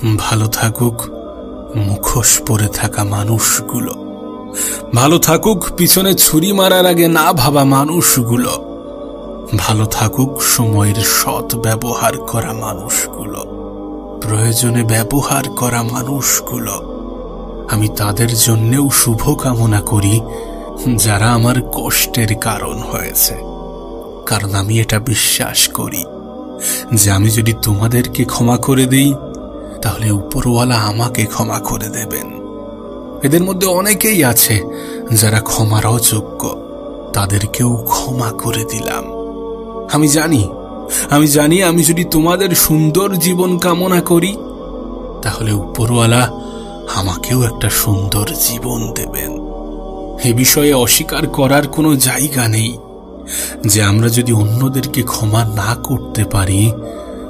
ভালো থাকুক মুখোশ পরে থাকা মানুষগুলো, ভালো থাকুক পিছনে ছুরি মারার আগে না ভাবা মানুষগুলো, ভালো থাকুক সময়ের সৎ ব্যবহার করা মানুষগুলো, প্রয়োজনে ব্যবহার করা মানুষগুলো। আমি তাদের জন্যেও শুভ কামনা করি যারা আমার কষ্টের কারণ হয়েছে, কারণ আমি এটা বিশ্বাস করি যে আমি যদি তোমাদেরকে ক্ষমা করে দিই তাহলে উপরওয়ালা আমাকে ক্ষমা করে দেবেন। এদের মধ্যে অনেকেই আছে যারা ক্ষমার অযোগ্য, তাদেরকেও ক্ষমা করে দিলাম। আমি জানি আমি যদি তোমাদের সুন্দর জীবন কামনা করি তাহলে উপরওয়ালা আমাকেও একটা সুন্দর জীবন দেবেন। এ বিষয়ে অস্বীকার করার কোনো জায়গা নেই যে আমরা যদি অন্যদেরকে ক্ষমা না করতে পারি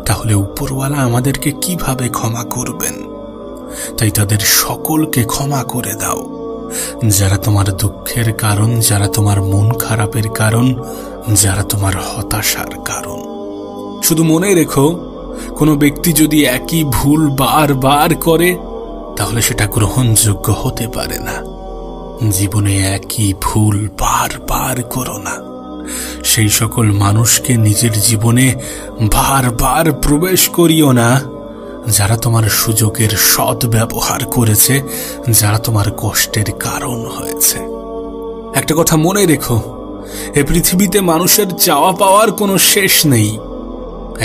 তাহলে উপরওয়ালা আমাদেরকে কিভাবে ক্ষমা করবেন। তাই তাদের সকলকে ক্ষমা করে দাও যারা তোমার দুঃখের কারণ, যারা তোমার মন খারাপের কারণ, যারা তোমার হতাশার কারণ। শুধু মনে রেখো, কোনো ব্যক্তি যদি একই ভুল বারবার করে তাহলে সেটা গ্রহণযোগ্য হতে পারে না। জীবনে একই ভুল বারবার করো না। সেই সকল মানুষকে নিজের জীবনে বারবার প্রবেশ করিও না যারা তোমার সুযোগের সৎ ব্যবহার করেছে, যারা তোমার কষ্টের কারণ হয়েছে। একটা কথা মনে রেখো, এ পৃথিবীতে মানুষের চাওয়া পাওয়ার কোনো শেষ নেই।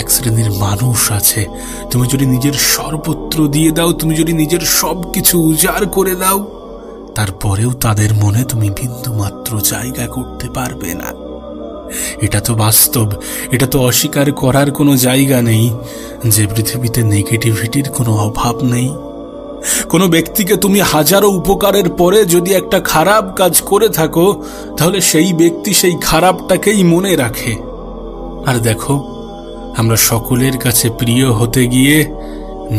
এক শ্রেণীর মানুষ আছে, তুমি যদি নিজের সর্বত্র দিয়ে দাও, তুমি যদি নিজের সবকিছু উজাড় করে দাও, তারপরেও তাদের মনে তুমি বিন্দুমাত্র জায়গা করতে পারবে না। এটা তো বাস্তব, এটা তো অস্বীকার করার কোনো জায়গা নেই যে পৃথিবীতে নেগেটিভিটির কোনো অভাব নেই। কোনো ব্যক্তিকে তুমি হাজারো উপকারের পরে যদি একটা খারাপ কাজ করে থাকো তাহলে সেই ব্যক্তি সেই খারাপটাকেই মনে রাখে। আর দেখো, আমরা সকলের কাছে প্রিয় হতে গিয়ে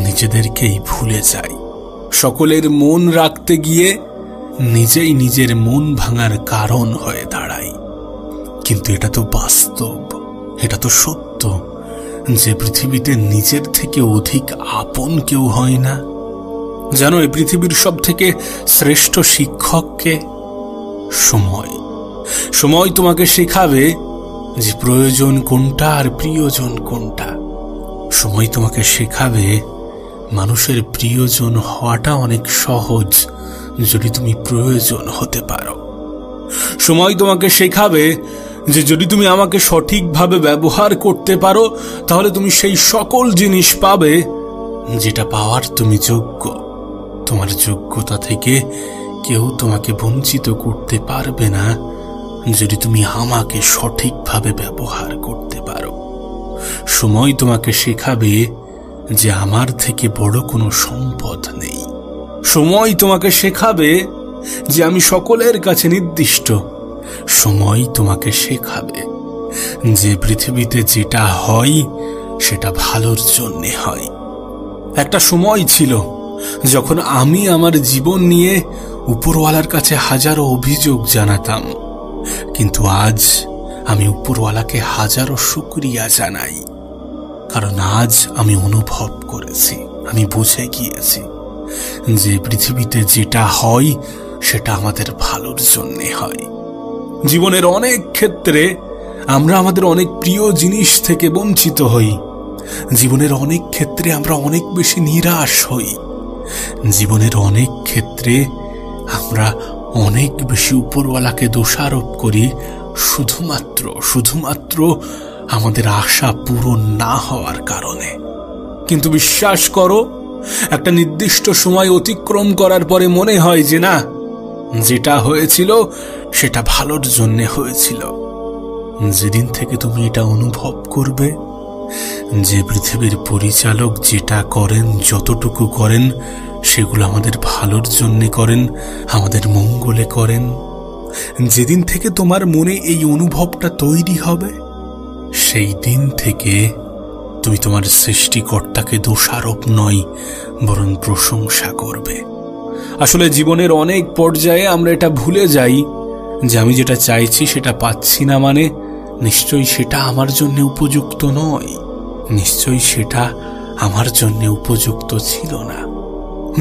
নিজেদেরকেই ভুলে যাই। সকলের মন রাখতে গিয়ে নিজেই নিজের মন ভাঙার কারণ হয়ে দাঁড়াই। কিন্তু এটা তো বাস্তব, এটা তো সত্য যে পৃথিবীতে নিজের থেকে অধিক আপন কেউ হয় না। জানো, এই পৃথিবীর সব থেকে শ্রেষ্ঠ শিক্ষককে সময়। সময় তোমাকে শেখাবে যে প্রয়োজন কোনটা আর প্রিয়জন কোনটা। সময় তোমাকে শেখাবে মানুষের প্রিয়জন হওয়াটা অনেক সহজ যদি তুমি প্রয়োজন হতে পারো। সময় তোমাকে শেখাবে যে যদি তুমি আমাকে সঠিকভাবে ব্যবহার করতে পারো তাহলে তুমি সেই সকল জিনিস পাবে যেটা পাওয়ার তুমি যোগ্য। তোমার যোগ্যতা থেকে কেউ তোমাকে বঞ্চিত করতে পারবে না যদি তুমি আমাকে সঠিকভাবে ব্যবহার করতে পারো। সময় তোমাকে শেখাবে যে আমার থেকে বড় কোনো সম্পদ নেই। সময় তোমাকে শেখাবে যে আমি সকলের কাছে নির্দিষ্ট। সময় তোমাকে শেখাবে যে পৃথিবীতে যেটা হয় সেটা ভালোর জন্যে হয়। একটা সময় ছিল যখন আমি আমার জীবন নিয়ে উপরওয়ালার কাছে হাজারো অভিযোগ জানাতাম, কিন্তু আজ আমি উপরওয়ালাকে হাজারো শুকরিয়া জানাই। কারণ আজ আমি অনুভব করেছি, আমি বুঝে গিয়েছি যে পৃথিবীতে যেটা হয় সেটা আমাদের ভালোর জন্যে হয়। জীবনের অনেক ক্ষেত্রে আমরা আমাদের অনেক প্রিয় জিনিস থেকে বঞ্চিত হই। জীবনের অনেক ক্ষেত্রে আমরা অনেক বেশি নিরাশ হই। জীবনের অনেক ক্ষেত্রে আমরা অনেক বেশি উপরওয়ালাকে দোষারোপ করি শুধুমাত্র আমাদের আশা পূরণ না হওয়ার কারণে। কিন্তু বিশ্বাস করো, একটা নির্দিষ্ট সময় অতিক্রম করার পরে মনে হয় যে না, যেটা হয়েছিল সেটা ভালোর জন্য হয়েছিল। যেদিন থেকে তুমি এটা অনুভব করবে যে পৃথিবীর পরিচালক যেটা করেন, যতটুকু করেন সেগুলো আমাদের ভালোর জন্য করেন, আমাদের মঙ্গলে করেন, যেদিন থেকে তোমার মনে এই অনুভবটা তৈরি হবে সেই দিন থেকে তুমি তোমার সৃষ্টিকর্তাকে দোষারোপ নয় বরং প্রশংসা করবে। আসলে জীবনের অনেক পর্যায়ে আমরা এটা ভুলে যাই যে আমি যেটা চাইছি সেটা পাচ্ছি না মানে নিশ্চয়ই সেটা আমার জন্য উপযুক্ত নয়, নিশ্চয়ই সেটা আমার জন্য উপযুক্ত ছিল না।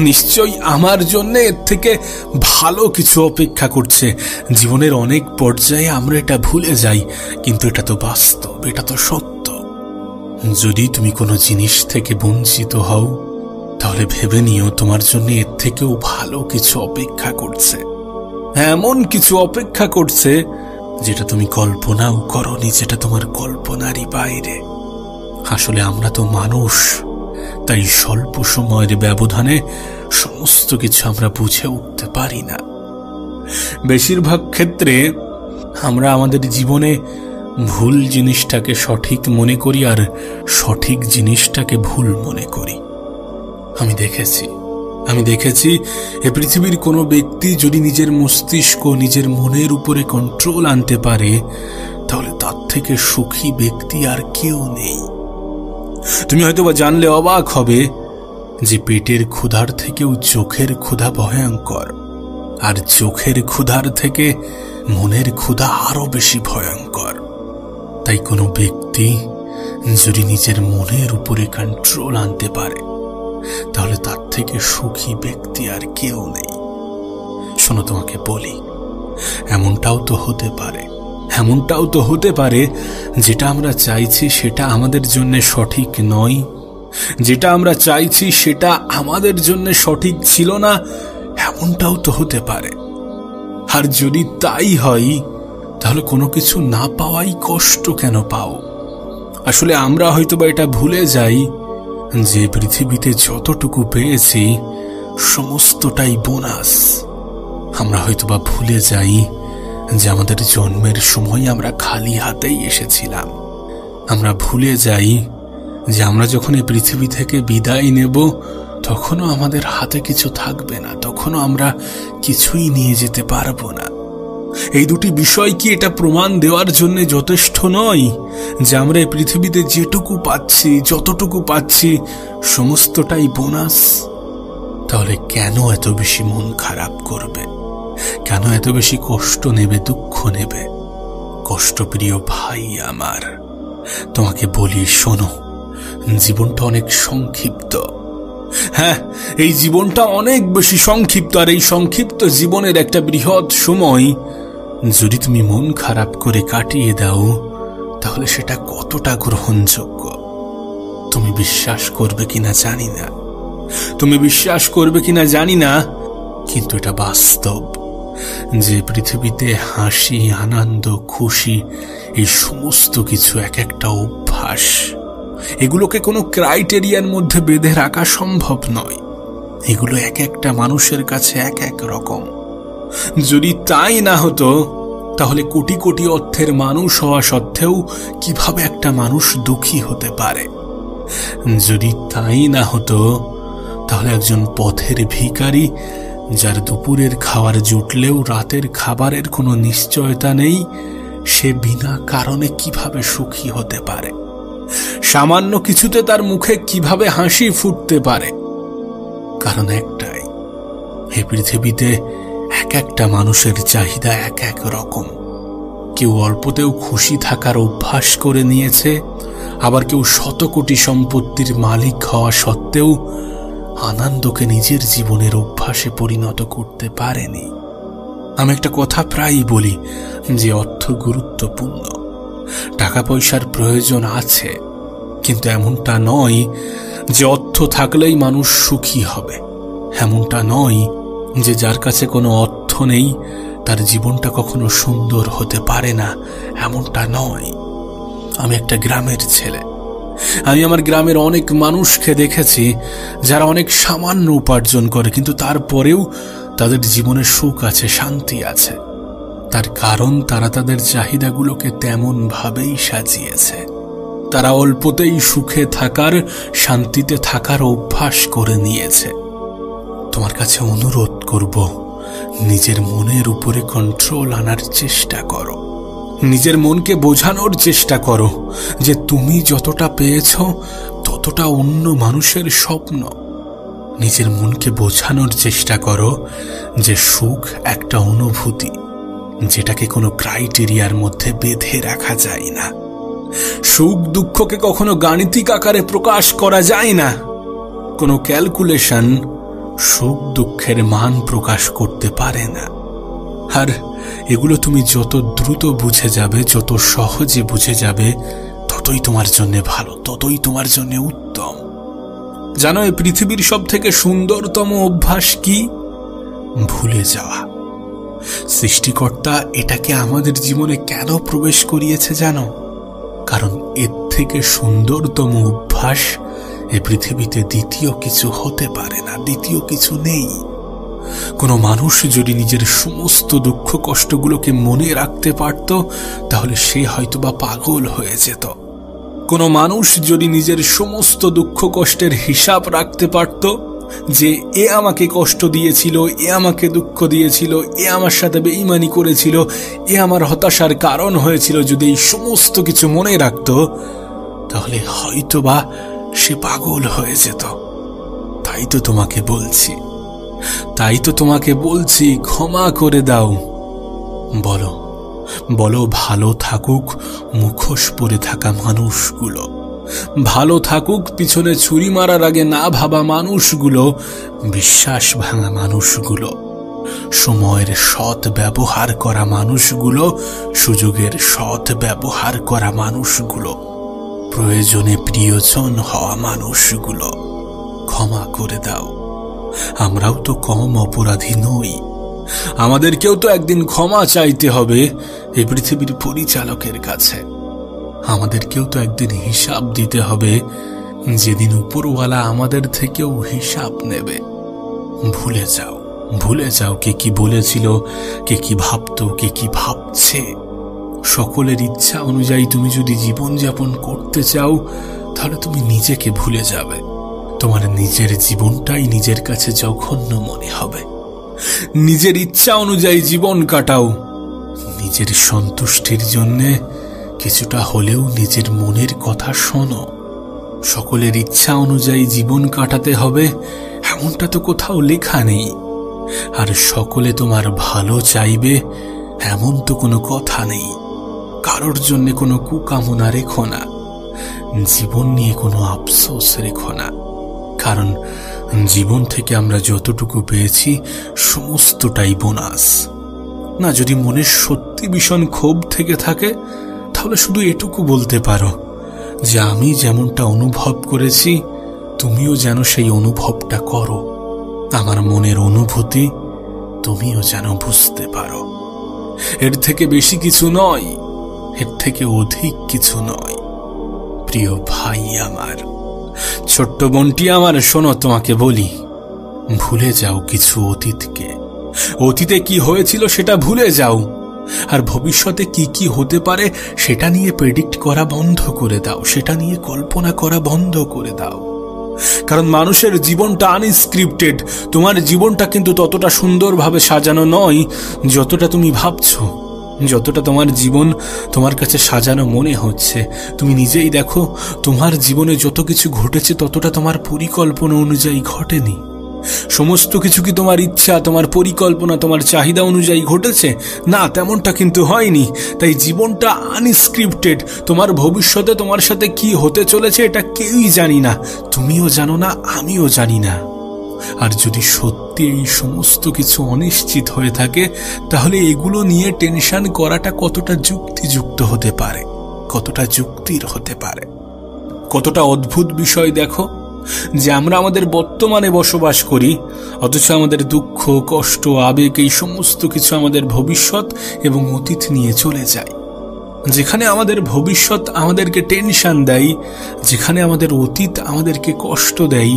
নিশ্চয়ই আমার জন্য এর থেকে ভালো কিছু অপেক্ষা করছে। জীবনের অনেক পর্যায়ে আমরা এটা ভুলে যাই, কিন্তু এটা তো বাস্তব, এটা তো সত্য। যদি তুমি কোনো জিনিস থেকে বঞ্চিত হও, তাহলে ভেবে নিও তোমার জন্য এর থেকেও ভালো কিছু অপেক্ষা করছে। এমন কিছু অপেক্ষা করছে যেটা তুমি কল্পনাও করনি, যেটা তোমার কল্পনারই বাইরে। আসলে আমরা তো মানুষ, তাই স্বল্প সময়ের ব্যবধানে সমস্ত কিছু আমরা বুঝে উঠতে পারি না। বেশিরভাগ ক্ষেত্রে আমরা আমাদের জীবনে ভুল জিনিসটাকে সঠিক মনে করি আর সঠিক জিনিসটাকে ভুল মনে করি। আমি দেখেছি এ পৃথিবীর কোনো ব্যক্তি যদি নিজের মস্তিষ্ক, নিজের মনের উপরে কন্ট্রোল আনতে পারে, তাহলে তার থেকে সুখী ব্যক্তি আর কেউ নেই। তুমি হয়তোবা জানলে অবাক হবে যে পেটের ক্ষুধার থেকেও চোখের ক্ষুধা ভয়ঙ্কর, আর চোখের ক্ষুধার থেকে মনের ক্ষুধা আরো বেশি ভয়ঙ্কর। তাই কোনো ব্যক্তি যদি নিজের মনের উপরে কন্ট্রোল আনতে পারে, তাহলে তার থেকে সুখী ব্যক্তি আর কেউ নেই। শোনো, তোমাকে বলি, এমনটাও তো হতে পারে যেটা আমরা চাইছি সেটা আমাদের জন্য সঠিক নয়, যেটা আমরা চাইছি সেটা আমাদের জন্য সঠিক ছিল না, এমনটাও তো হতে পারে। আর যদি তাই হয়, তাহলে কোনো কিছু না পাওয়াই কষ্ট কেন পাও? আসলে আমরা হয়তোবা এটা ভুলে যাই যে পৃথিবীতে যতটুকু পেয়েছি সমস্তটাই বোনাস। আমরা হয়তোবা ভুলে যাই যে আমাদের জন্মের সময় আমরা খালি হাতেই এসেছিলাম। আমরা ভুলে যাই যে আমরা যখন এই পৃথিবী থেকে বিদায় নেব, তখনও আমাদের হাতে কিছু থাকবে না, তখনও আমরা কিছুই নিয়ে যেতে পারবো না। এই দুটি বিষয় কি এটা প্রমাণ দেওয়ার জন্য যথেষ্ট নয় যে আমরা এই পৃথিবীতে যেটুকু পাচ্ছি, যতটুকু পাচ্ছি সমস্তটাই বোনাস? তাহলে কেন এত বেশি মন খারাপ করবে? কেন এত বেশি কষ্ট নেবে, দুঃখ নেবে? কষ্টপ্রিয় ভাই আমার, তোমাকে বলি, শোনো, জীবনটা অনেক সংক্ষিপ্ত। হ্যাঁ, এই জীবনটা অনেক বেশি সংক্ষিপ্ত, আর এই সংক্ষিপ্ত জীবনের একটা বৃহৎ সময় যদি তুমি মন খারাপ করে কাটিয়ে দাও, তাহলে সেটা কতটা গ্রহণযোগ্য তুমি বিশ্বাস করবে কিনা জানি না, কিন্তু এটা বাস্তব যে পৃথিবীতে হাসি, আনন্দ, খুশি, এই সমস্ত কিছু এক একটা অভ্যাস। এগুলোকে কোনো ক্রাইটেরিয়ার মধ্যে বেঁধে রাখা সম্ভব নয়। এগুলো এক একটা মানুষের কাছে এক এক রকম। যদি তাই না হতো, তাহলে কোটি কোটি অর্থের মানুষ হওয়া সত্ত্বেও কিভাবে একটা মানুষ দুঃখী হতে পারে? যদি তাই না হতো, তাহলে একজন পথের ভিখারি, যার দুপুরের খাবার জুটলেও রাতের খাবারের কোনো নিশ্চয়তা নেই, সে বিনা কারণে কিভাবে সুখী হতে পারে? সামান্য কিছুতে তার মুখে কিভাবে হাসি ফুটতে পারে? কারণ একটাই, এই পৃথিবীতে এক একটা মানুষের চাহিদা এক এক রকম। কেউ অল্পতেও খুশি থাকার অভ্যাস করে নিয়েছে, আবার কেউ শত কোটি সম্পত্তির মালিক হওয়া সত্ত্বেও আনন্দকে নিজের জীবনের অভ্যাসে পরিণত করতে পারেনি। আমি একটা কথা প্রায়ই বলি যে অর্থ গুরুত্বপূর্ণ, টাকা পয়সার প্রয়োজন আছে, কিন্তু এমনটা নয় যে অর্থ থাকলেই মানুষ সুখী হবে। এমনটা নয় যে যার কাছে কোনো অর্থ নেই তার জীবনটা কখনো সুন্দর হতে পারে না, এমনটা নয়। আমি একটা গ্রামের ছেলে। আমি আমার গ্রামের অনেক মানুষকে দেখেছি যারা অনেক সামান্য উপার্জন করে, কিন্তু তারপরেও তাদের জীবনে সুখ আছে, শান্তি আছে। তার কারণ তারা তাদের চাহিদাগুলোকে তেমন ভাবেই সাজিয়েছে। তারা অল্পতেই সুখে থাকার, শান্তিতে থাকার অভ্যাস করে নিয়েছে। তোমার কাছে অনুরোধ করব, নিজের মনের উপরে কন্ট্রোল আনার চেষ্টা করো। নিজের মনকে বোঝানোর চেষ্টা করো যে তুমি যতটা পেয়েছ ততটা অন্য মানুষের স্বপ্ন। নিজের মনকে বোঝানোর চেষ্টা করো যে সুখ একটা অনুভূতি, যেটাকে কোনো ক্রাইটেরিয়ার মধ্যে বেঁধে রাখা যায় না। সুখ দুঃখকে কখনো গাণিতিক আকারে প্রকাশ করা যায় না। কোনো ক্যালকুলেশন সুখ দুঃখের মান প্রকাশ করতে পারে না। আর এগুলো তুমি যত দ্রুত বুঝে যাবে, যত সহজে বুঝে যাবে, ততই তোমার জন্য ভালো, ততই তোমার জন্য উত্তম। জানো এই পৃথিবীর সব থেকে সুন্দরতম অভ্যাস কি? ভুলে যাওয়া। সৃষ্টিকর্তা এটাকে আমাদের জীবনে কেন প্রবেশ করিয়েছে জানো? কারণ এর থেকে সুন্দরতম অভ্যাস এই পৃথিবীতে দ্বিতীয় কিছু হতে পারে না, দ্বিতীয় কিছু নেই। কোনো মানুষ যদি নিজের সমস্ত দুঃখ কষ্টগুলোকে মনে রাখতে পারত, তাহলে সে হয়তোবা পাগল হয়ে যেত। কোনো মানুষ যদি নিজের সমস্ত দুঃখ কষ্টের হিসাব রাখতে পারত, যে এ আমাকে কষ্ট দিয়েছিল, এ আমাকে দুঃখ দিয়েছিল, এ আমার সাথে বেঈমানি করেছিল, এ আমার হতাশার কারণ হয়েছিল, যদি এই সমস্ত কিছু মনে রাখত, তাহলে হয়তোবা সে পাগল হয়ে যেত। তাই তো তোমাকে বলছি, ক্ষমা করে দাও। বলো বলো ভালো থাকুক মুখোশ পরে থাকা মানুষগুলো, ভালো থাকুক পিছনে ছুরি মারার আগে না ভাবা মানুষগুলো, বিশ্বাস ভাঙা মানুষগুলো, সময়ের সৎ ব্যবহার করা মানুষগুলো, সুযোগের সৎ ব্যবহার করা মানুষগুলো, প্রয়োজনে প্রিয়জন হওয়া মানুষগুলো। ক্ষমা করে দাও। আমরাও তো কম অপরাধী নই। আমাদেরকেও তো একদিন ক্ষমা চাইতে হবে এই পৃথিবীর পরিচালকের কাছে। আমাদেরকেও তো একদিন হিসাব দিতে হবে, যেদিন উপরওয়ালা আমাদের থেকেও হিসাব নেবে। ভুলে যাও কে কি বলেছিল, কে কি ভাবতো, কে কি ভাবছে। সকলের ইচ্ছা অনুযায়ী তুমি যদি জীবনযাপন করতে চাও, তাহলে তুমি নিজেকে ভুলে যাবে। তোমার নিজের জীবনটাই নিজের কাছে জঘন্য মনে হবে। নিজের ইচ্ছা অনুযায়ী জীবন কাটাও। নিজের সন্তুষ্টির জন্যে কিছুটা হলেও নিজের মনের কথা শোনো। সকলের ইচ্ছা অনুযায়ী জীবন কাটাতে হবে এমনটা তো কোথাও লেখা নেই। আর সকলে তোমার ভালো চাইবে এমন তো কোনো কথা নেই। কারোর জন্য কোনো কুকামনা রেখো না। জীবন নিয়ে কোনো আফসোস রেখো না। কারণ জীবন থেকে আমরা যতটুকু পেয়েছি সমস্তটাই বোনাস। না, যদি মনের সত্যি ভীষণ ক্ষোভ থেকে থাকে, তাহলে শুধু এটুকু বলতে পারো যে আমি যেমনটা অনুভব করেছি তুমিও যেন সেই অনুভবটা করো। আমার মনের অনুভূতি তুমিও যেন বুঝতে পারো। এর থেকে বেশি কিছু নয়, এর থেকে অধিক কিছু নয়। প্রিয় ভাই আমার, ছোট্ট বোনটি আমার, শোনো তোমাকে বলি, ভুলে যাও কিছু অতীতকে। অতীতে কি হয়েছিল সেটা ভুলে যাও। আর ভবিষ্যতে কি কি হতে পারে সেটা নিয়ে প্রেডিক্ট করা বন্ধ করে দাও, সেটা নিয়ে কল্পনা করা বন্ধ করে দাও। কারণ মানুষের জীবনটা আনস্ক্রিপ্টেড। তোমার জীবনটা কিন্তু ততটা সুন্দরভাবে সাজানো নয় যতটা তুমি ভাবছো, যতটা তোমার জীবন তোমার কাছে সাজানো মনে হচ্ছে। তুমি নিজেই দেখো, তোমার জীবনে যত কিছু ঘটেছে ততটা তোমার পরিকল্পনা অনুযায়ী ঘটেনি। সমস্ত কিছু কি তোমার ইচ্ছা, তোমার পরিকল্পনা, তোমার চাহিদা অনুযায়ী ঘটেছে? না, তেমনটা কিন্তু হয়নি। তাই জীবনটা আনস্ক্রিপ্টেড। তোমার ভবিষ্যতে তোমার সাথে কি হতে চলেছে এটা কেউই জানি না, তুমিও জানো না, আমিও জানি না। আর যদি সত্যি এই সমস্ত কিছু অনিশ্চিত হয়ে থাকে, তাহলে এগুলো নিয়ে টেনশন করাটা কতটা যুক্তিযুক্ত হতে পারে, কতটা যুক্তির হতে পারে। কতটা অদ্ভুত বিষয় দেখো, যে আমরা আমাদের বর্তমানে বসবাস করি, অথচ আমাদের দুঃখ, কষ্ট, আবেগ এই সমস্ত কিছু আমাদের ভবিষ্যৎ এবং অতীত নিয়ে চলে যায়। যেখানে আমাদের ভবিষ্যৎ আমাদেরকে টেনশন দেয়, যেখানে আমাদের অতীত আমাদেরকে কষ্ট দেয়,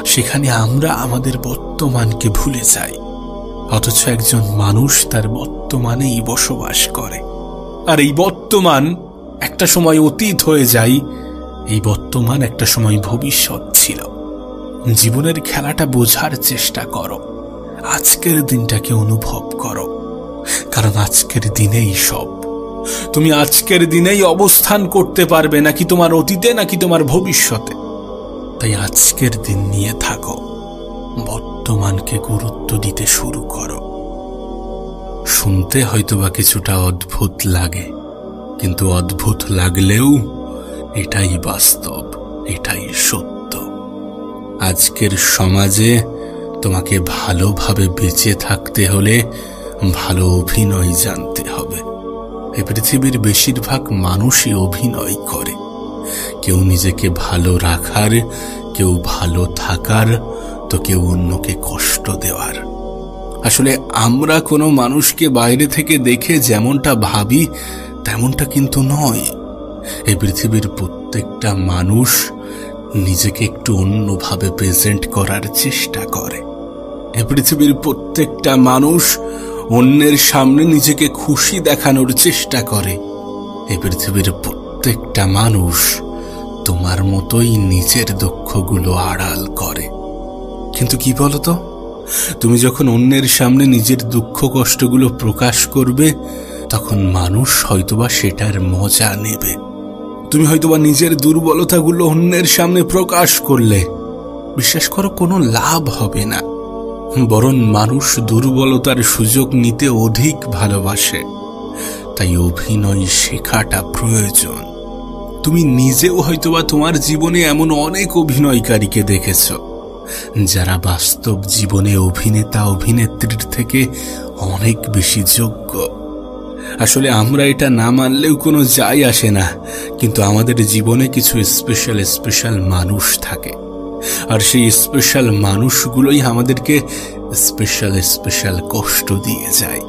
সেখানে আমরা আমাদের বর্তমানকে ভুলে যাই। অথচ একজন মানুষ তার বর্তমানেই বসবাস করে। আর এই বর্তমান একটা সময় অতীত হয়ে যায়, এই বর্তমান একটা সময় ভবিষ্যৎ ছিল। জীবনের খেলাটা বোঝার চেষ্টা করো, আজকের দিনটাকে অনুভব করো। কারণ আজকের দিনেই সব। তুমি আজকের দিনেই অবস্থান করতে পারবে, নাকি তোমার অতীতে, নাকি তোমার ভবিষ্যতে। তাই আজকের দিন নিয়ে থাকো, বর্তমানকে গুরুত্ব দিতে শুরু করো। শুনতে হয়তোবা কিছুটা অদ্ভুত লাগে, কিন্তু অদ্ভুত লাগলেও এটাই বাস্তব, এটাই সত্য। আজকের সমাজে তোমাকে ভালোভাবে বেঁচে থাকতে হলে ভালো অভিনয় জানতে হবে। এই পৃথিবীর বেশিরভাগ মানুষই অভিনয় করে, কেউ নিজেকে ভালো রাখার, কেউ ভালো থাকার, তো কেউ অন্যকে কষ্ট দেওয়ার। আসলে আমরা কোনো মানুষকে বাইরে থেকে দেখে যেমনটা ভাবি তেমনটা কিন্তু নয়। এই পৃথিবীর প্রত্যেকটা মানুষ নিজেকে একটু অন্যভাবে প্রেজেন্ট করার চেষ্টা করে। এই পৃথিবীর প্রত্যেকটা মানুষ অন্যের সামনে নিজেকে খুশি দেখানোর চেষ্টা করে। এই পৃথিবীর প্রত্যেকটা মানুষ তোমার মতোই নিজের দুঃখগুলো আড়াল করে। কিন্তু কি বলতো, তুমি যখন অন্যের সামনে নিজের দুঃখ কষ্টগুলো প্রকাশ করবে, তখন মানুষ হয়তোবা সেটার মজা নেবে। তুমি হয়তোবা নিজের দুর্বলতাগুলো অন্যের সামনে প্রকাশ করলে, বিশ্বাস করো কোনো লাভ হবে না, বরং মানুষ দুর্বলতার সুযোগ নিতে অধিক ভালোবাসে। তাই অভিনয় শেখাটা প্রয়োজন। তুমি নিজেও হয়তোবা তোমার জীবনে এমন অনেক অভিনয়কারীকে দেখেছ, যারা বাস্তব জীবনে অভিনেতা অভিনেত্রীর থেকে অনেক বেশি যোগ্য। আসলে আমরা এটা না মানলেও কোনো যায় আসে না, কিন্তু আমাদের জীবনে কিছু স্পেশাল মানুষ থাকে, আর সেই স্পেশাল মানুষগুলোই আমাদেরকে স্পেশাল কষ্ট দিয়ে যায়।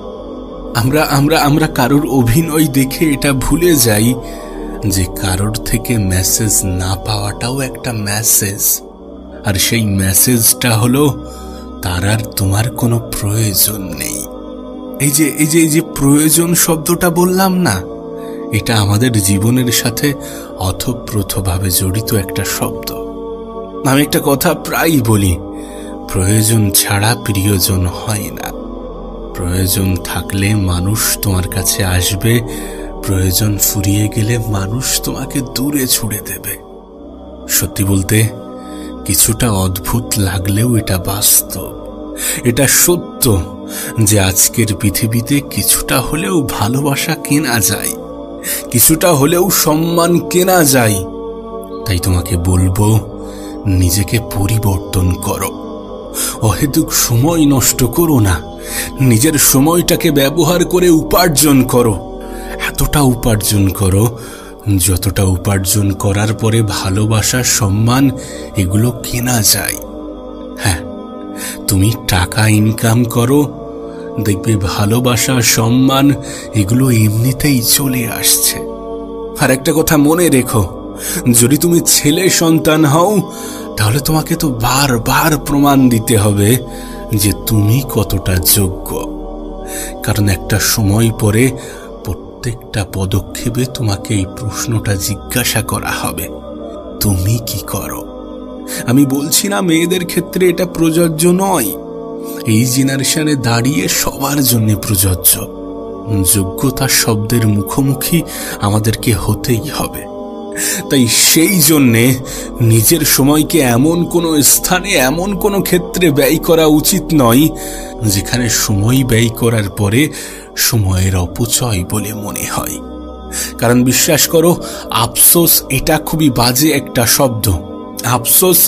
আমরা আমরা আমরা কারোর অভিনয় দেখে এটা ভুলে যাই যে কারোর থেকে মেসেজ না পাওয়াটাও একটা মেসেজ। আর সেই মেসেজটা হলো তার আর তোমার কোনো প্রয়োজন নেই। এই যে প্রয়োজন শব্দটা বললাম না, এটা আমাদের জীবনের সাথে অথপ্রথভাবে জড়িত একটা শব্দ। আমি একটা কথা প্রায়ই বলি, প্রয়োজন ছাড়া প্রিয়জন হয় না। প্রয়োজন থাকলে মানুষ তোমার কাছে আসবে, প্রয়োজন ফুরিয়ে গেলে মানুষ তোমাকে দূরে ছুড়ে দেবে। সত্যি বলতে কিছুটা অদ্ভুত লাগলেও এটা বাস্তব, এটা সত্য যে আজকের পৃথিবীতে কিছুটা হলেও ভালোবাসা কেনা যায়, কিছুটা হলেও সম্মান কেনা যায়। তাই তোমাকে বলবো, নিজেকে পরিবর্তন করো, অহেতুক সময় নষ্ট করো না। নিজের সময়টাকে ব্যবহার করে উপার্জন করো, এতটা উপার্জন করো যতটা উপার্জন করার পরে ভালোবাসা, সম্মান এগুলো কেনা যায়। হ্যাঁ, তুমি টাকা ইনকাম করো, দেখবে ভালোবাসা, সম্মান এগুলো এমনিতেই চলে আসছে। আর একটা কথা মনে রেখো, যদি তুমি ছেলে সন্তান হও, তাহলে তোমাকে তো বারবার প্রমাণ দিতে হবে যে তুমি কতটা যোগ্য। কারণ একটা সময় পরে প্রত্যেকটা পদক্ষেপে তোমাকে এই প্রশ্নটা জিজ্ঞাসা করা হবে, তুমি কি করো। আমি বলছি না মেয়েদের ক্ষেত্রে এটা প্রযোজ্য নয়, এই জেনারেশনে দাঁড়িয়ে সবার জন্য প্রযোজ্য। যোগ্যতা শব্দের মুখোমুখি আমাদেরকে হতেই হবে। তাই সেই জন্যে নিজের সময়কে এমন কোনো স্থানে, এমন কোনো ক্ষেত্রে ব্যয় করা উচিত নয় যেখানে সময় ব্যয় করার পরে সময়ের অপচয় বলে মনে হয়। কারণ বিশ্বাস করো, আফসোস এটা খুবই বাজে একটা শব্দ, আফসোস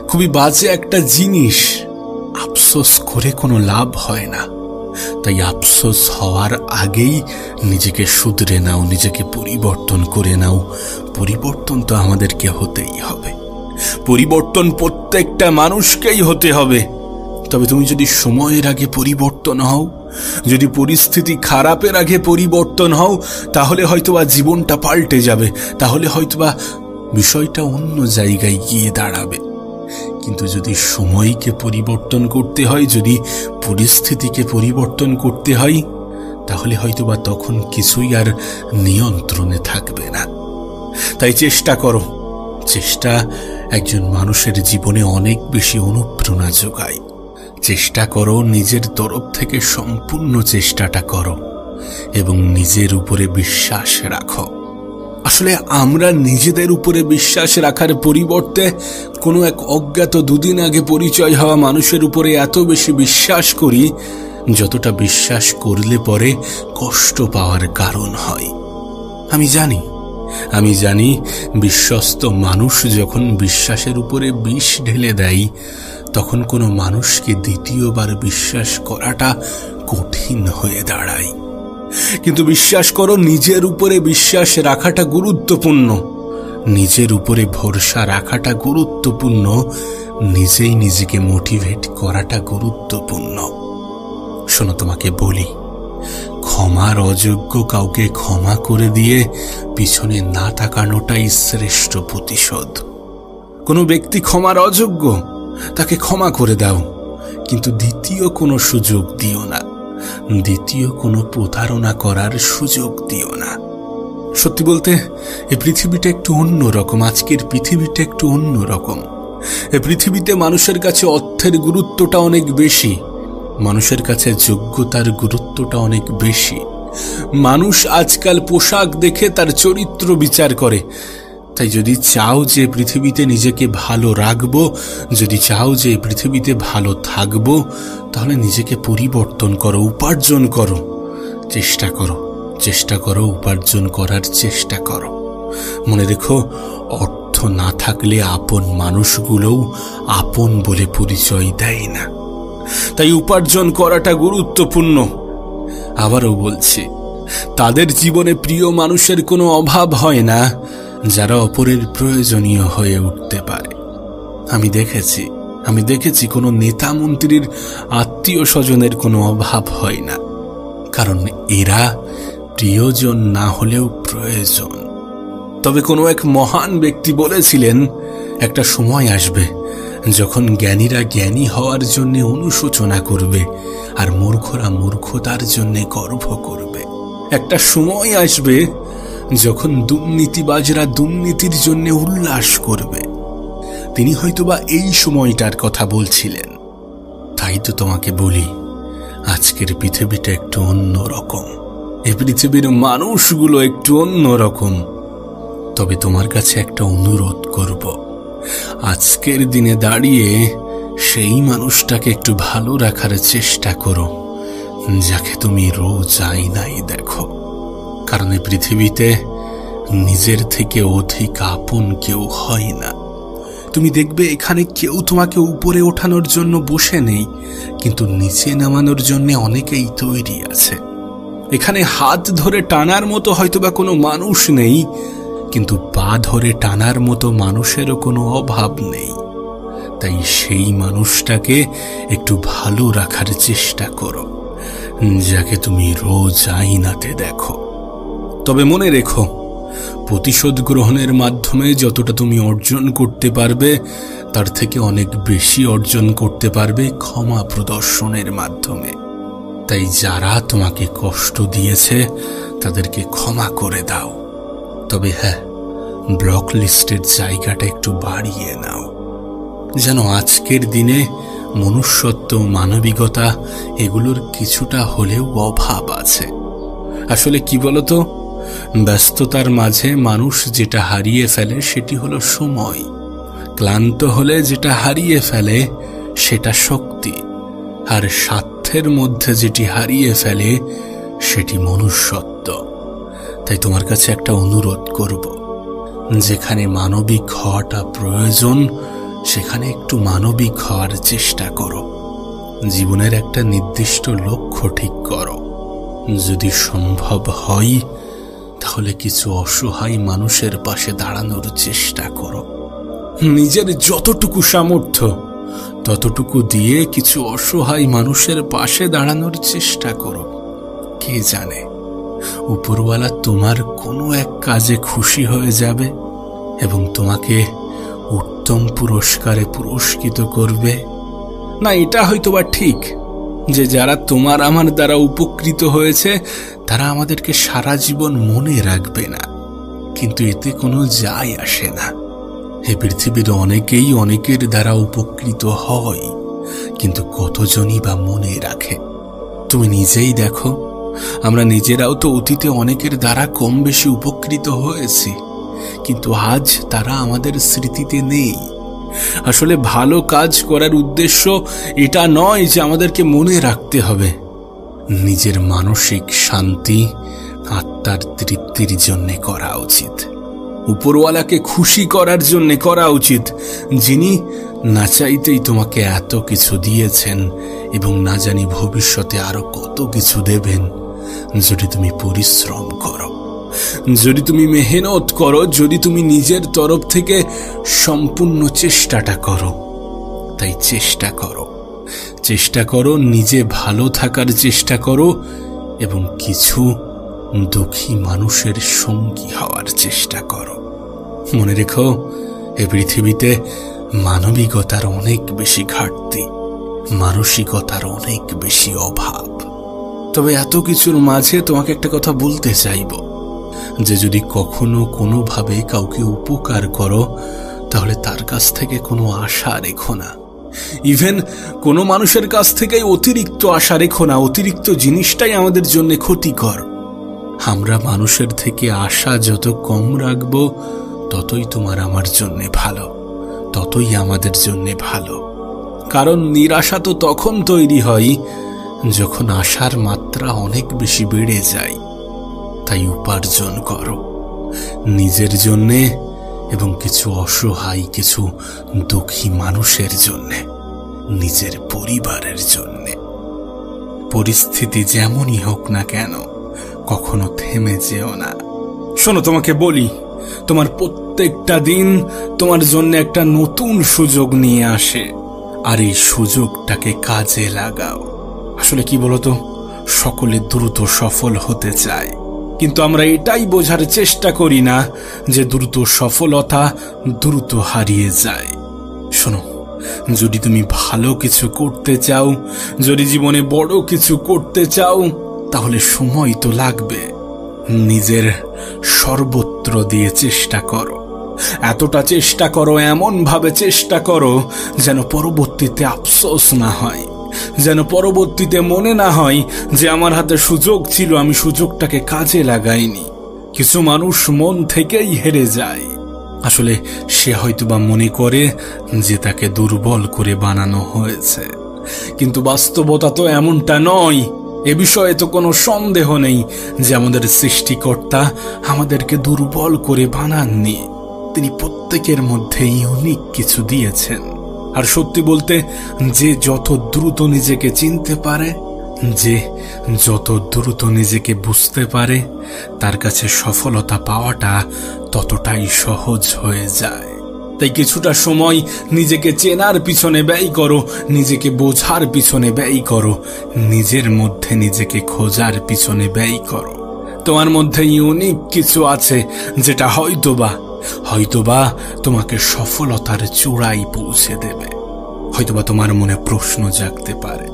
খুবই বাজে একটা জিনিস। আফসোস করে কোনো লাভ হয় না। তাই আফসোস হওয়ার আগেই নিজেকে শুধরে নাও, নিজেকে পরিবর্তন করে নাও। পরিবর্তন তো আমাদেরকে হতেই হবে, পরিবর্তন প্রত্যেকটা মানুষকেই হতে হবে। তবে তুমি যদি সময়ের আগে পরিবর্তন হও, যদি পরিস্থিতি খারাপের আগে পরিবর্তন হও, তাহলে হয়তোবা জীবনটা পাল্টে যাবে, তাহলে হয়তোবা বিষয়টা অন্য জায়গায় গিয়ে দাঁড়াবে। কিন্তু যদি সময়কে পরিবর্তন করতে হয়, যদি পরিস্থিতিকে পরিবর্তন করতে হয়, তাহলে হয়তোবা তখন কিছুই আর নিয়ন্ত্রণে থাকবে না। তাই চেষ্টা করো, চেষ্টা একজন মানুষের জীবনে অনেক বেশি অনুপ্রেরণা যোগায়। চেষ্টা করো, নিজের তরফ থেকে সম্পূর্ণ চেষ্টাটা করো এবং নিজের উপরে বিশ্বাস রাখো। আসলে আমরা নিজেদের উপরে বিশ্বাস রাখার পরিবর্তে কোনো এক অজ্ঞাত দুদিন আগে পরিচয় হওয়া মানুষের উপরে এত বেশি বিশ্বাস করি, যতটা বিশ্বাস করলে পরে কষ্ট পাওয়ার কারণ হয়। আমি জানি আমি জানি বিশ্বস্ত মানুষ যখন বিশ্বাসের উপরে বিষ ঢেলে দেয়, তখন কোনো মানুষকে দ্বিতীয়বার বিশ্বাস করাটা কঠিন হয়ে দাঁড়ায়। কিন্তু বিশ্বাস করো, নিজের উপরে বিশ্বাস রাখাটা গুরুত্বপূর্ণ, নিজের উপরে ভরসা রাখাটা গুরুত্বপূর্ণ, নিজেই নিজেকে মোটিভেট করাটা গুরুত্বপূর্ণ। শোনো, তোমাকে বলি, ক্ষমার অযোগ্য কাউকে ক্ষমা করে দিয়ে পিছনে না তাকানোটাই শ্রেষ্ঠ প্রতিশোধ। কোনো ব্যক্তি ক্ষমার অযোগ্য, তাকে ক্ষমা করে দাও, কিন্তু দ্বিতীয় কোনো সুযোগ দিও না, দ্বিতীয় কোনো প্রতারণা করার সুযোগ দিও না। সত্যি বলতে এই পৃথিবীটা একটু অন্যরকম, আজকের পৃথিবীটা একটু অন্যরকম। এই পৃথিবীতে মানুষের কাছে অর্থের গুরুত্বটা অনেক বেশি, মানুষের কাছে যোগ্যতার গুরুত্বটা অনেক বেশি। মানুষ আজকাল পোশাক দেখে তার চরিত্র বিচার করে। তাই যদি চাও যে পৃথিবীতে নিজেকে ভালো রাখবো, যদি চাও যে পৃথিবীতে ভালো থাকবো, তাহলে নিজেকে পরিবর্তন করো, উপার্জন করো, চেষ্টা করো উপার্জন করার চেষ্টা করো। মনে রেখো, অর্থ না থাকলে আপন মানুষগুলোও আপন বলে পরিচয় দেয় না। তাই উপার্জন করাটা গুরুত্বপূর্ণ। আবারও বলছি, তাদের জীবনে প্রিয় মানুষের কোনো অভাব হয় না যারা অপরের প্রয়োজনীয় হয়ে উঠতে পারে। আমি দেখেছি কোনো নেতা মন্ত্রীর আত্মীয় স্বজনের কোনো অভাব হয় না, কারণ এরা প্রিয়জন না হলেও প্রয়োজন। তবে কোনো এক মহান ব্যক্তি বলেছিলেন, একটা সময় আসবে যখন জ্ঞানীরা জ্ঞানী হওয়ার জন্য অনুশোচনা করবে, আর মূর্খরা মূর্খতার জন্য গর্ব করবে। একটা সময় আসবে যখন দুর্নীতিবাজরা দুর্নীতির জন্য উল্লাস করবে। তিনি হয়তোবা এই সময়টার কথা বলছিলেন। তাই তো তোমাকে বলি, আজকের পৃথিবীটা একটু অন্যরকম, এই পৃথিবীর মানুষগুলো একটু অন্যরকম। তবে তোমার কাছে একটা অনুরোধ করব, আজকের দিনে দাঁড়িয়ে সেই মানুষটাকে একটু ভালো রাখার চেষ্টা করো যাকে তুমি রোজ আয়নায় দেখো। কারণ এই পৃথিবীতে নিজের থেকে অধিক আপন কেউ হয় না। তুমি দেখবে এখানে কেউ তোমাকে উপরে ওঠানোর জন্য বসে নেই, কিন্তু নিচে নামানোর জন্য অনেকেই তৈরি আছে। এখানে হাত ধরে টানার মতো হয়তোবা কোনো মানুষ নেই, কিন্তু পা ধরে টানার মতো মানুষেরও কোনো অভাব নেই। তাই সেই মানুষটাকে একটু ভালো রাখার চেষ্টা করো যাকে তুমি রোজ আয়নাতে দেখো। তবে মনে রেখো, প্রতিশোধ গ্রহণের মাধ্যমে যতটা তুমি অর্জন করতে পারবে, তার থেকে অনেক বেশি অর্জন করতে পারবে ক্ষমা প্রদর্শনের মাধ্যমে। তাই যারা তোমাকে কষ্ট দিয়েছে তাদেরকে ক্ষমা করে দাও। তবে হ্যাঁ, ব্লক লিস্টের জায়গাটা একটু বাড়িয়ে নাও, যেন আজকের দিনে মনুষ্যত্ব, মানবিকতা এগুলোর কিছুটা হলেও অভাব আছে। আসলে কি বলতো, ব্যস্ততার মাঝে মানুষ যেটা হারিয়ে ফেলে সেটি হলো সময়, ক্লান্ত হলে যেটা হারিয়ে ফেলে সেটা শক্তি, আর স্বার্থের মধ্যে যেটি হারিয়ে ফেলে সেটি মনুষ্যত্ব। তাই তোমার কাছে একটা অনুরোধ করব, যেখানে মানবিক হওয়াটা প্রয়োজন সেখানে একটু মানবিক হওয়ার চেষ্টা করো। জীবনের একটা নির্দিষ্ট লক্ষ্য ঠিক করো। যদি সম্ভব হয় তাহলে কিছু অসহায় মানুষের পাশে দাঁড়ানোর চেষ্টা করো। নিজের যতটুকু সামর্থ্য ততটুকু দিয়ে কিছু অসহায় মানুষের পাশে দাঁড়ানোর চেষ্টা করো। কে জানে, উপরওয়ালা তোমার কোনো এক কাজে খুশি হয়ে যাবে এবং তোমাকে উত্তম পুরস্কারে পুরস্কৃত করবে। না, এটা হয়তোবা ঠিক যে যারা তোমার আমার দ্বারা উপকৃত হয়েছে তারা আমাদেরকে সারা জীবন মনে রাখবে না, কিন্তু এতে কোনো যায় আসে না। এই পৃথিবীর অনেকেই অনেকের দ্বারা উপকৃত হয়, কিন্তু কতজনই বা মনে রাখে? তুমি নিজেই দেখো, আমরা নিজেরাও তো অতীতে অনেকের দ্বারা কম বেশি উপকৃত হয়েছি, কিন্তু আজ তারা আমাদের স্মৃতিতে নেই। আসলে ভালো কাজ করার উদ্দেশ্য এটা নয় যে আমাদেরকে মনে রাখতে হবে, নিজের মানসিক শান্তি, আত্মার তৃপ্তির জন্য করা উচিত। উপরওয়ালাকে খুশি করার জন্য করা উচিত, যিনি না চাইতেই তোমাকে এত কিছু দিয়েছেন এবং না জানি ভবিষ্যতে আরো কত কিছু দেবেন যদি তুমি পরিশ্রম করো, যদি তুমি মেহনত করো, যদি তুমি নিজের তরফ থেকে সম্পূর্ণ চেষ্টাটা করো। তাই চেষ্টা করো, নিজে ভালো থাকার চেষ্টা করো এবং কিছু দুঃখী মানুষের সঙ্গী হওয়ার চেষ্টা করো। মনে রেখো, এই পৃথিবীতে মানবিকতার অনেক বেশি ঘাটতি, মানসিকতার অনেক বেশি অভাব। তবে এত কিছুর মাঝে তোমাকে একটা কথা বলতে চাইব, যে যদি কখনো কোনোভাবে কাউকে উপকার করো তাহলে তার কাছ থেকে কোনো আশা রেখো না। ইভেন কোনো মানুষের কাছ থেকেই অতিরিক্ত আশা রেখো না। অতিরিক্ত জিনিসটাই আমাদের জন্য ক্ষতিকর। আমরা মানুষের থেকে আশা যত কম রাখবো ততই তোমার আমার জন্য ভালো, ততই আমাদের জন্য ভালো। কারণ নিরাশা তো তখন তৈরি হয় যখন আশার মাত্রা অনেক বেশি বেড়ে যায়। তাই উপার্জন করো নিজের জন্যে এবং কিছু অসহায়, কিছু দুঃখী মানুষের জন্যে, নিজের পরিবারের জন্যে। পরিস্থিতি যেমনই হোক না কেন কখনো থেমে যেও না। শোনো, তোমাকে বলি, তোমার প্রত্যেকটা দিন তোমার জন্য একটা নতুন সুযোগ নিয়ে আসে, আর এই সুযোগটাকে কাজে লাগাও। আসলে কি বলতো, সকলে দ্রুত সফল হতে চায়, কিন্তু আমরা এটাই বোঝার চেষ্টা করি না যে দ্রুত সফলতা দ্রুত হারিয়ে যায়। শোনো, যদি তুমি ভালো কিছু করতে চাও, যদি জীবনে বড় কিছু করতে চাও, তাহলে সময় তো লাগবে। নিজের সর্বত্র দিয়ে চেষ্টা করো, এতটা চেষ্টা করো, এমন ভাবে চেষ্টা করো যেন পরবর্তীতে আফসোস না হয়, যেন পরবর্তীতে মনে না হয় যে আমার হাতে সুযোগ ছিল, আমি সুযোগটাকে কাজে লাগাইনি। কিছু মানুষ মন থেকেই হেরে যায়। আসলে সে হয়তোবা মনে করে যে তাকে দুর্বল করে বানানো হয়েছে, কিন্তু বাস্তবতা তো এমনটা নয়। এ বিষয়ে তো কোনো সন্দেহ নেই যে আমাদের সৃষ্টিকর্তা আমাদেরকে দুর্বল করে বানাননি। তিনি প্রত্যেকের মধ্যে ইউনিক কিছু দিয়েছেন। আর সত্যি বলতে, যে যত দ্রুত নিজেকে চিনতে পারে, যে যত দ্রুত নিজেকে বুঝতে পারে, তার কাছে সফলতা পাওয়াটা ততটাই সহজ হয়ে যায়। তাই কিছুটা সময় নিজেকে চেনার পিছনে ব্যয় করো, নিজেকে বোঝার পিছনে ব্যয় করো, নিজের মধ্যে নিজেকে খোঁজার পিছনে ব্যয় করো। তোমার মধ্যে ইউনিক কিছু আছে যেটা হয়তোবা তোমাকে সফলতার চূড়ায় পৌঁছে দেবে। হয়তোবা তোমার মনে প্রশ্ন জাগতে পারে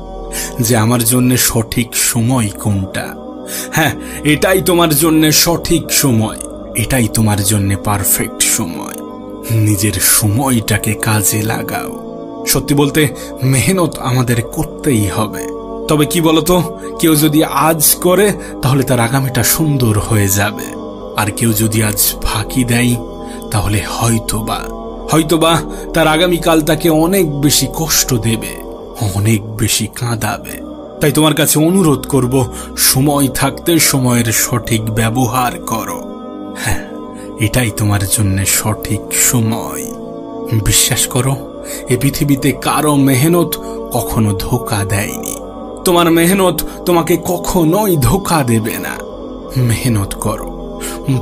যে আমার জন্য সঠিক সময় কোনটা। হ্যাঁ, এটাই তোমার জন্য সঠিক সময়, এটাই তোমার জন্য পারফেক্ট সময়। নিজের সময়টাকে কাজে লাগাও। সত্যি বলতে, মেহনত আমাদের করতেই হবে। তবে কি বলতো, কেউ যদি আজ করে তাহলে তার আগামীটা সুন্দর হয়ে যাবে, আর কেউ যদি আজ ফাঁকি দেয় তাহলে হয়তোবা তার আগামীকাল তাকে অনেক বেশি কষ্ট দেবে, অনেক বেশি কাঁদাবে। তাই তোমার কাছে অনুরোধ করব, সময় থাকতে সময়ের সঠিক ব্যবহার করো। হ্যাঁ, এটাই তোমার জন্য সঠিক সময়। বিশ্বাস করো, এ পৃথিবীতে কারো মেহনত কখনো ধোঁকা দেয়নি। তোমার মেহনত তোমাকে কখনোই ধোঁকা দেবে না। মেহনত করো,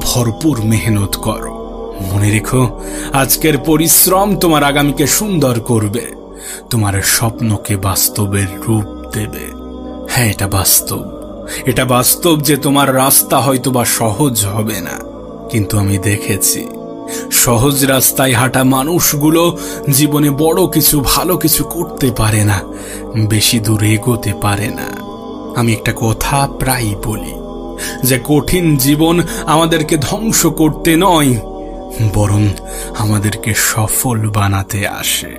ভরপুর মেহনত করো। মনে রেখো, আজকের পরিশ্রম তোমার আগামীকে সুন্দর করবে, তোমার স্বপ্নকে বাস্তবের রূপ দেবে। হ্যাঁ, এটা বাস্তব যে তোমার রাস্তা হয়তোবা সহজ হবে না, কিন্তু আমি দেখেছি সহজ রাস্তায় হাঁটা মানুষগুলো জীবনে বড় কিছু, ভালো কিছু করতে পারে না, বেশি দূর এগোতে পারে না। আমি একটা কথা প্রায় বলি যে কঠিন জীবন আমাদেরকে ধ্বংস করতে নয়, বরং আমাদেরকে সফল বানাতে আসে,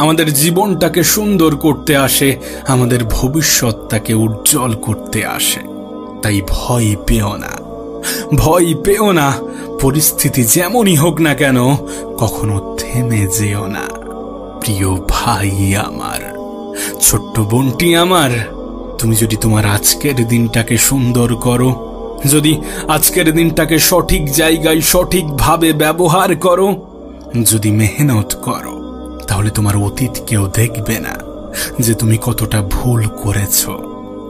আমাদের জীবনটাকে সুন্দর করতে আসে, আমাদের ভবিষ্যৎটাকে উজ্জ্বল করতে আসে। তাই ভয় পেও না। পরিস্থিতি যেমনই হোক না কেন কখনো থেমে যেও না। প্রিয় ভাই আমার, ছোট্ট বোনটি আমার, তুমি যদি তোমার আজকের দিনটাকে সুন্দর করো, যদি আজকের দিনটাকে সঠিক জায়গায় সঠিকভাবে ব্যবহার করো, যদি মেহনত করো, তাহলে তোমার অতীত কেউ দেখবে না যে তুমি কতটা ভুল করেছ।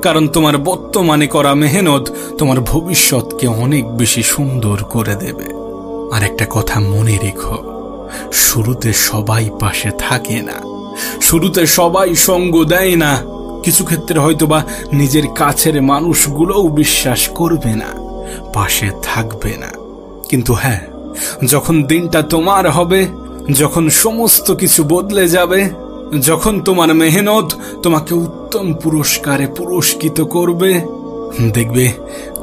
কারণ তোমার বর্তমানে করা মেহনত তোমার ভবিষ্যৎকে অনেক বেশি সুন্দর করে দেবে। আর একটা কথা মনে রেখো, শুরুতে সবাই পাশে থাকে না, শুরুতে সবাই সঙ্গ দেয় না। কিছু ক্ষেত্রে হয়তোবা নিজের কাছের মানুষগুলোও বিশ্বাস করবে না, পাশে থাকবে না। কিন্তু হ্যাঁ, যখন দিনটা তোমার হবে, যখন সমস্ত কিছু বদলে যাবে, যখন তোমার মেহনত তোমাকে উত্তম পুরস্কারে পুরস্কৃত করবে, দেখবে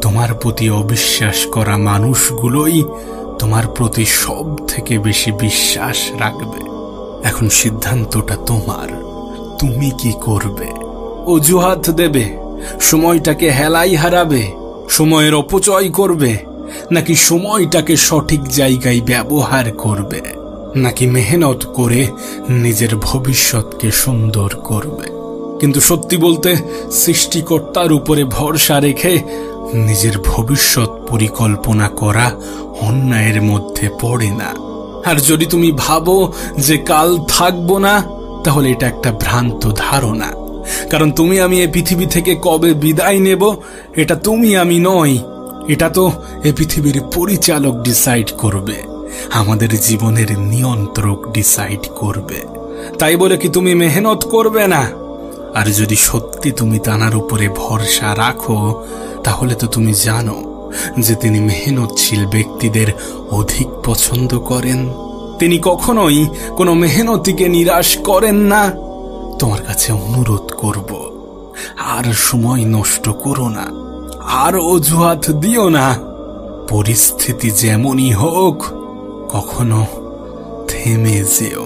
তোমার প্রতি অবিশ্বাস করা মানুষগুলোই তোমার প্রতি সব থেকে বেশি বিশ্বাস রাখবে। এখন সিদ্ধান্তটা তোমার, তুমি কি করবে? অজুহাত দেবে, সময়টাকে হেলাই হারাবে, সময়ের অপচয় করবে, নাকি সময়টাকে সঠিক জায়গায় ব্যবহার করবে, নাকি মেহনত করে নিজের ভবিষ্যৎকে সুন্দর করবে? কিন্তু সত্যি বলতে, সৃষ্টিকর্তার উপরে ভরসা রেখে নিজের ভবিষ্যৎ পরিকল্পনা করা অন্যায়ের মধ্যে পড়ে না। আর যদি তুমি ভাবো যে কাল থাকবো না, তাহলে এটা একটা ভ্রান্ত ধারণা। কারণ তুমি আমি এই পৃথিবী থেকে কবে বিদায় নেব, এটা তুমি আমি নয়, এটা তো এই পৃথিবীর পরিচালক ডিসাইড করবে, আমাদের জীবনের নিয়ন্ত্রক ডিসাইড করবে। তাই বলে কি তুমি মেহনত করবে না? আর যদি সত্যি তুমি তানার উপরে ভরসা রাখো, তাহলে তো তুমি জানো যে তিনি মেহনতশীল ব্যক্তিদের অধিক পছন্দ করেন। তিনি কখনোই কোনো মেহনতিকে নিরাশ করেন না। তোমার কাছে অনুরোধ করব, আর সময় নষ্ট করো না, আর অজুহাত দিও না। পরিস্থিতি যেমনই হোক, কখনো থেমে যেও